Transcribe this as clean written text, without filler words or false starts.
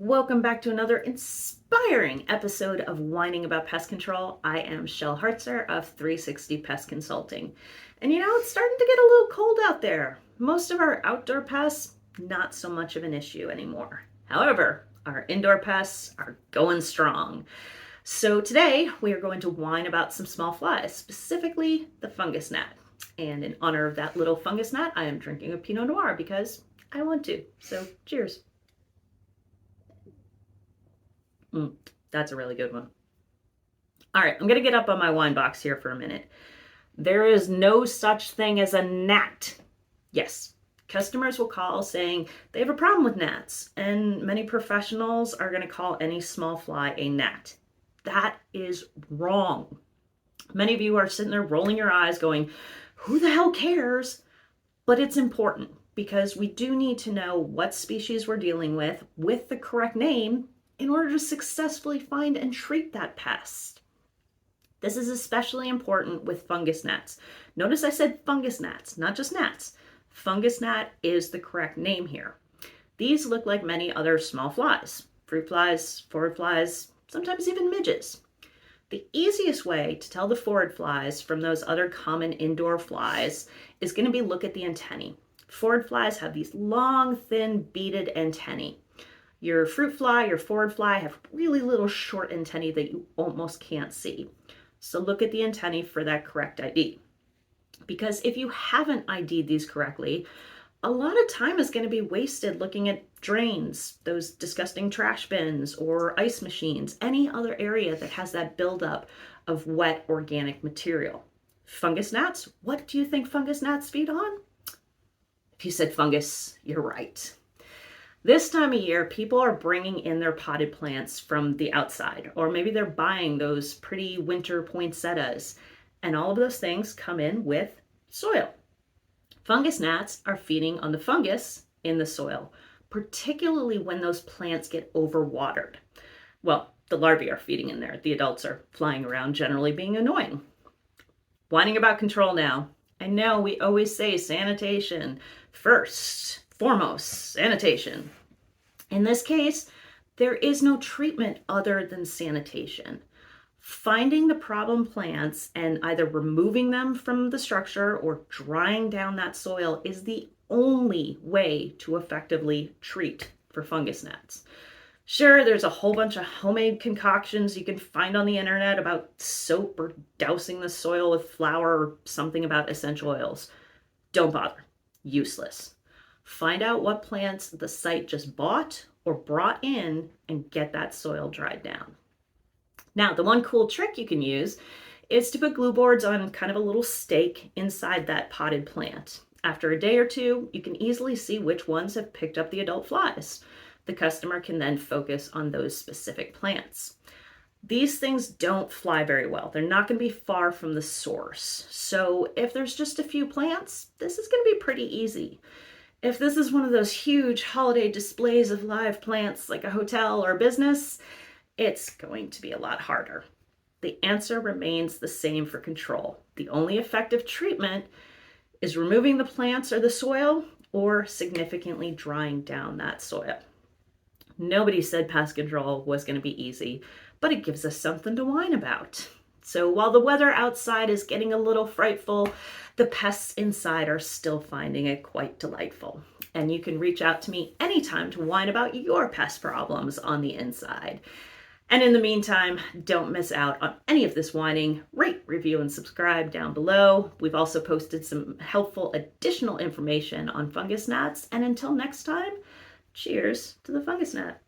Welcome back to another inspiring episode of Whining About Pest Control. I am Shelby Hartzer of 360 Pest Consulting. And it's starting to get a little cold out there. Most of our outdoor pests, not so much of an issue anymore. However, our indoor pests are going strong. So today we are going to whine about some small flies, specifically the fungus gnat. And in honor of that little fungus gnat, I am drinking a Pinot Noir because I want to. So cheers. That's a really good one. All right, I'm going to get up on my wine box here for a minute. There is no such thing as a gnat. Yes, customers will call saying they have a problem with gnats, and many professionals are going to call any small fly a gnat. That is wrong. Many of you are sitting there rolling your eyes going, who the hell cares? But it's important because we do need to know what species we're dealing with the correct name in order to successfully find and treat that pest. This is especially important with fungus gnats. Notice I said fungus gnats, not just gnats. Fungus gnat is the correct name here. These look like many other small flies, fruit flies, forward flies, sometimes even midges. The easiest way to tell the forward flies from those other common indoor flies is going to be look at the antennae. Forward flies have these long, thin, beaded antennae. Your fruit fly, your forward fly have really little short antennae that you almost can't see. So look at the antennae for that correct ID. Because if you haven't ID'd these correctly, a lot of time is going to be wasted looking at drains, those disgusting trash bins, or ice machines, any other area that has that buildup of wet organic material. Fungus gnats, what do you think fungus gnats feed on? If you said fungus, you're right. This time of year, people are bringing in their potted plants from the outside, or maybe they're buying those pretty winter poinsettias, and all of those things come in with soil. Fungus gnats are feeding on the fungus in the soil, particularly when those plants get overwatered. Well, the larvae are feeding in there. The adults are flying around, generally being annoying. Whining about control now. I know we always say sanitation first, foremost, sanitation. In this case, there is no treatment other than sanitation. Finding the problem plants and either removing them from the structure or drying down that soil is the only way to effectively treat for fungus gnats. Sure, there's a whole bunch of homemade concoctions you can find on the internet about soap or dousing the soil with flour or something about essential oils. Don't bother. Useless. Find out what plants the site just bought or brought in and get that soil dried down. Now, the one cool trick you can use is to put glue boards on kind of a little stake inside that potted plant. After a day or two, you can easily see which ones have picked up the adult flies. The customer can then focus on those specific plants. These things don't fly very well. They're not going to be far from the source. So if there's just a few plants, this is going to be pretty easy. If this is one of those huge holiday displays of live plants like a hotel or a business, it's going to be a lot harder. The answer remains the same for control. The only effective treatment is removing the plants or the soil or significantly drying down that soil. Nobody said pest control was going to be easy, but it gives us something to whine about. So while the weather outside is getting a little frightful, the pests inside are still finding it quite delightful. And you can reach out to me anytime to whine about your pest problems on the inside. And in the meantime, don't miss out on any of this whining. Rate, review, and subscribe down below. We've also posted some helpful additional information on fungus gnats. And until next time, cheers to the fungus gnat.